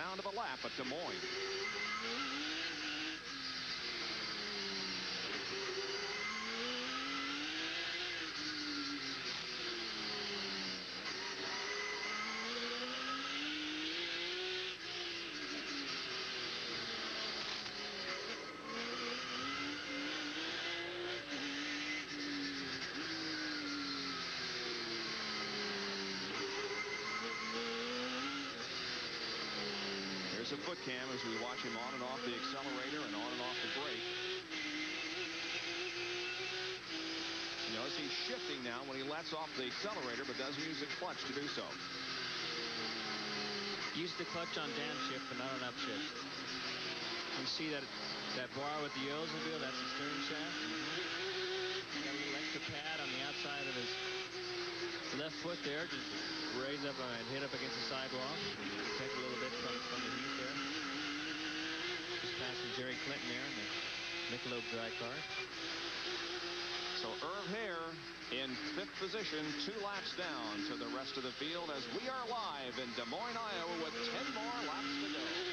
sound of a lap at Des Moines. Here's a foot cam as we watch him on and off the accelerator and on and off the brake. You notice he's shifting now when he lets off the accelerator, but doesn't use the clutch to do so. Use the clutch on downshift, but not on upshift. You see that bar with the Oldsmobile, that's the stern shaft. Got a little extra pad on the outside of his left foot there, just raise up and hit up against the sidewall. Protect a little bit from the heat there. Just passing Jerry Clinton there in the Michelob dry car. So Irv Hare in 5th position, 2 laps down to the rest of the field as we are live in Des Moines, Iowa with 10 more laps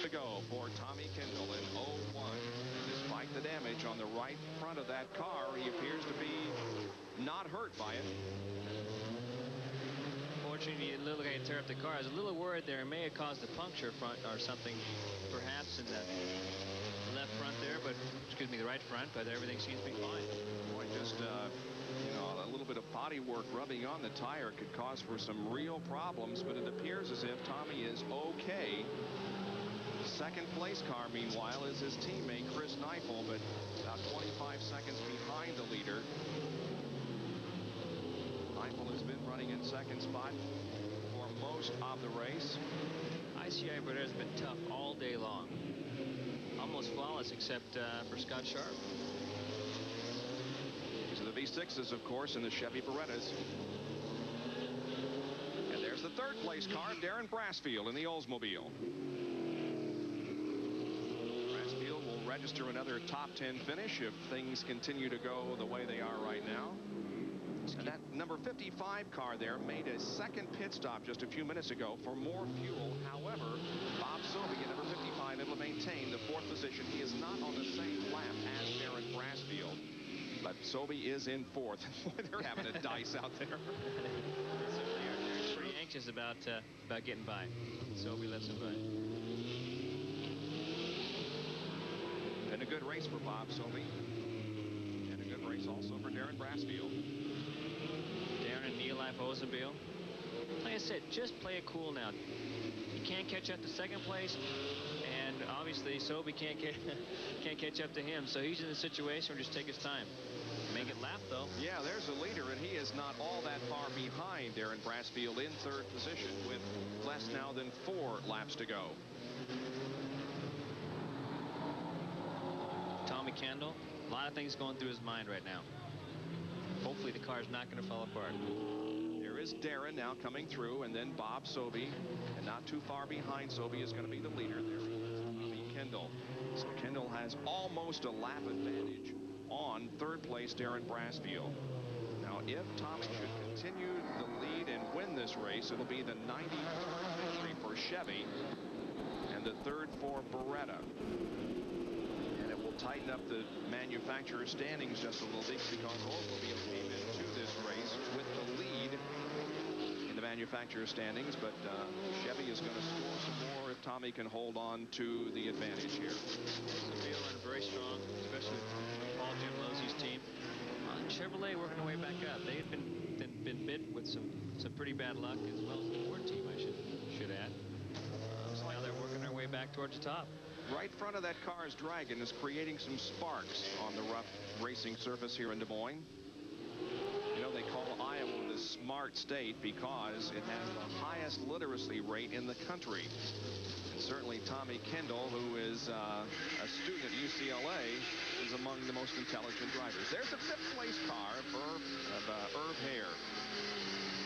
to go for Tommy Kendall in 01. And despite the damage on the right front of that car, he appears to be not hurt by it. Fortunately, a little guy tear up the car. I was a little worried there. It may have caused a puncture front or something, perhaps in the left front there, but excuse me, the right front. But everything seems to be fine. Boy, just you know, a little bit of body work rubbing on the tire could cause for some real problems. But it appears as if Tommy is okay. Second place car, meanwhile, is his teammate Chris Neifel, but about 25 seconds behind the leader. Neifel has been running in second spot for most of the race. ICI Beretta has been tough all day long. Almost flawless except for Scott Sharp. These are the V6s, of course, in the Chevy Berettas. And there's the third place car, Darren Brassfield in the Oldsmobile. Brassfield will register another top 10 finish if things continue to go the way they are right now. And that number 55 car there made a second pit stop just a few minutes ago for more fuel. However, Bob Sobey at number 55 able to maintain the 4th position. He is not on the same lap as Darren Brassfield, but Sobey is in 4th. Boy, they're having a dice out there. They're pretty anxious about getting by. Sobey lets him by. Been a good race for Bob Sobey. And a good race also for Darren Brassfield. Darren and Neil Life Oldsmobile. Like I said, just play it cool now. You can't catch up to second place, and obviously Sobey can't catch up to him. So he's in a situation where just take his time. Make it lap though. Yeah, there's a leader, and he is not all that far behind Darren Brassfield in 3rd position with less now than 4 laps to go. Tommy Kendall, a lot of things going through his mind right now. Hopefully the car's not going to fall apart. There is Darren now coming through, and then Bob Sobey, and not too far behind Sobey is going to be the leader. There is Tommy Kendall. So Kendall has almost a lap advantage on 3rd place Darren Brassfield. Now, if Tommy should continue the lead and win this race, it'll be the 93rd victory for Chevy and the 3rd for Beretta. And it will tighten up the manufacturer standings just a little bit because Oldsmobile came into this race with the lead in the manufacturer standings, but Chevy is going to score some more if Tommy can hold on to the advantage here. Oldsmobile running very strong, especially with Paul Giamalozi's team. Chevrolet working their way back up. They had been bit with some pretty bad luck, as well as the Ford team, I should add. So now they're working their way back towards the top. Right front of that car's Dragon is creating some sparks on the rough racing surface here in Des Moines. You know, they call Iowa the smart state because it has the highest literacy rate in the country. And certainly Tommy Kendall, who is a student at UCLA, is among the most intelligent drivers. There's a 5th place car of Irv Hare.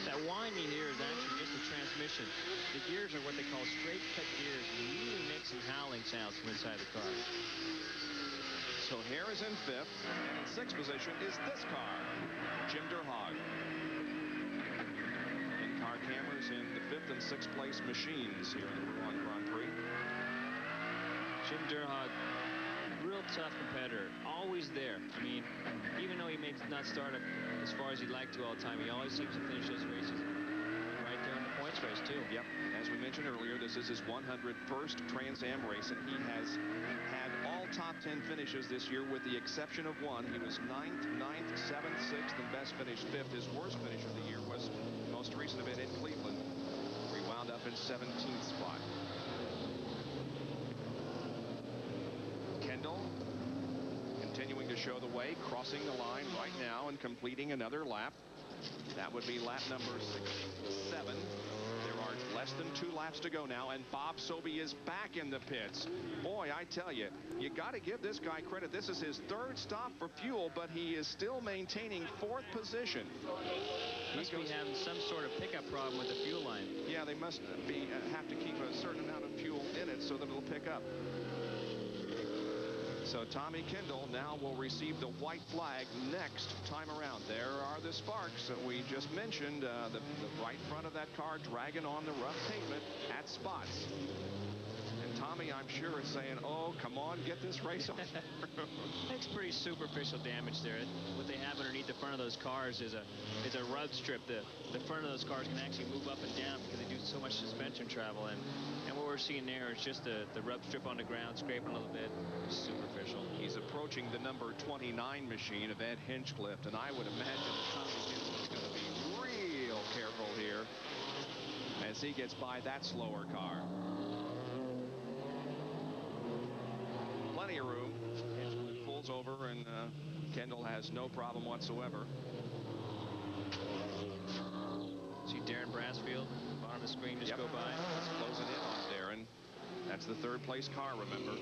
That whine you hear is actually just the transmission. The gears are what they call straight cut gears, and really make some howling sounds from inside the car. So Hare is in 5th, and in 6th position is this car, Jim Durhog. In-car cameras in the 5th and 6th place machines here in the Rouen Grand Prix. Jim Durhog, real tough competitor, always there. I mean, even though he may not start up as far as he'd like to all the time, he always seems to finish those races right there in the points race too. Yep, as we mentioned earlier, this is his 101st Trans Am race, and he has had all top 10 finishes this year with the exception of one. He was 9th, 7th, 6th, and best finished 5th. His worst finish of the year was the most recent event in Cleveland, where he wound up in 17th spot. Kendall continuing to show the way, crossing the line right now and completing another lap. That would be lap number 67. There are less than 2 laps to go now, and Bob Sobey is back in the pits. Boy, I tell you, you got to give this guy credit. This is his 3rd stop for fuel, but he is still maintaining 4th position. Must be having some sort of pickup problem with the fuel line. Yeah, they must have to keep a certain amount of fuel in it so that it'll pick up. So Tommy Kendall now will receive the white flag next time around. There are the sparks that we just mentioned. The right front of that car dragging on the rough pavement at spots. And Tommy, I'm sure, is saying, oh, come on, get this race on. That's pretty superficial damage there. What they have underneath the front of those cars is a rub strip. The front of those cars can actually move up and down because they do so much suspension travel. And what we're seeing there is just the rub strip on the ground, scraping a little bit. Superficial. He's approaching the number 29 machine of Ed Hinchcliffe, and I would imagine Tommy Kendall is going to be real careful here as he gets by that slower car. Plenty of room. Hinchcliffe pulls over, and Kendall has no problem whatsoever. See Darren Brassfield, bottom of the screen, just go by. He's closing in on Darren. That's the 3rd place car, remember.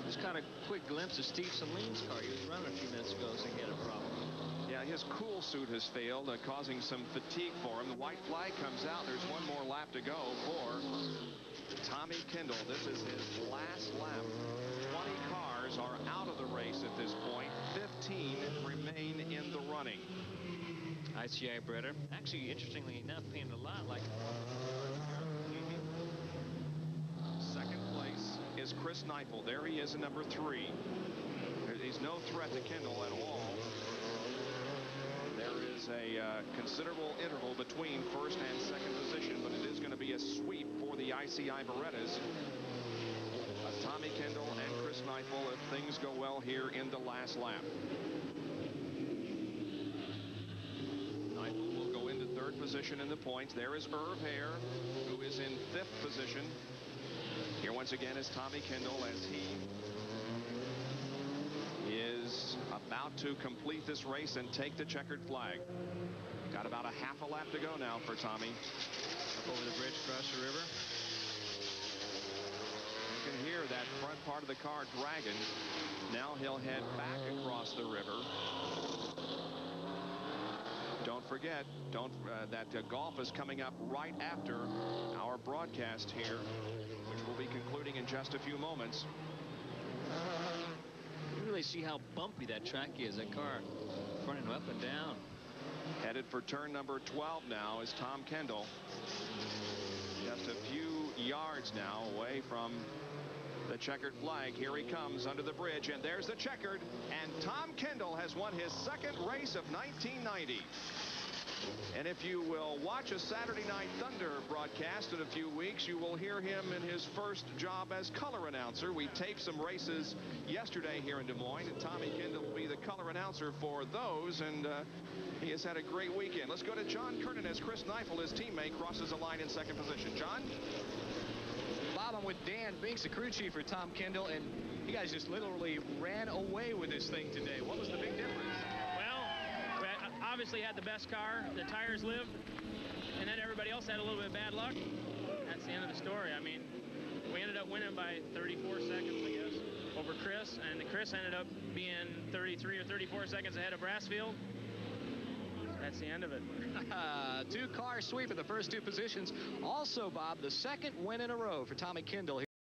Just got a quick glimpse of Steve Saline's car. He was running a few minutes ago, so he had a problem. Yeah, his cool suit has failed, causing some fatigue for him. The white flag comes out. There's one more lap to go for Tommy Kendall. This is his last lap. 20 cars are out of the race at this point. 15 remain in the running. ICI Breder, actually, interestingly enough, painted a lot like Second place is Chris Neifel. There he is in number 3. He's no threat to Kendall at all. There is a considerable interval between 1st and 2nd position, but it is going to be a sweep for the ICI Berettas. Tommy Kendall and Chris Neifel if things go well here in the last lap. Neifel will go into 3rd position in the points. There is Irv Hare, who is in 5th position. Here once again is Tommy Kendall as he is about to complete this race and take the checkered flag. Got about a half a lap to go now for Tommy. Up over the bridge, across the river. You can hear that front part of the car dragging. Now he'll head back across the river. Don't forget, that golf is coming up right after our broadcast here, which will be concluding in just a few moments. You really see how bumpy that track is. That car running up and down. Headed for turn number 12 now is Tom Kendall. Just a few yards now away from the checkered flag. Here he comes under the bridge, and there's the checkered, and Tom Kendall has won his 2nd race of 1990. And if you will watch a Saturday Night Thunder broadcast in a few weeks, you will hear him in his first job as color announcer. We taped some races yesterday here in Des Moines, and Tommy Kendall will be the color announcer for those, and he has had a great weekend. Let's go to John Kernan as Chris Neifel, his teammate, crosses the line in 2nd position. John? Bob, I'm with Dan Binks, the crew chief for Tom Kendall, and you guys just literally ran away with this thing today. What was the big difference? Well, we obviously had the best car. The tires lived, and then everybody else had a little bit of bad luck. That's the end of the story. I mean, we ended up winning by 34 seconds, I guess, over Chris, and Chris ended up being 33 or 34 seconds ahead of Brassfield. That's the end of it. 2-car sweep in the first 2 positions. Also, Bob, the 2nd win in a row for Tommy Kendall.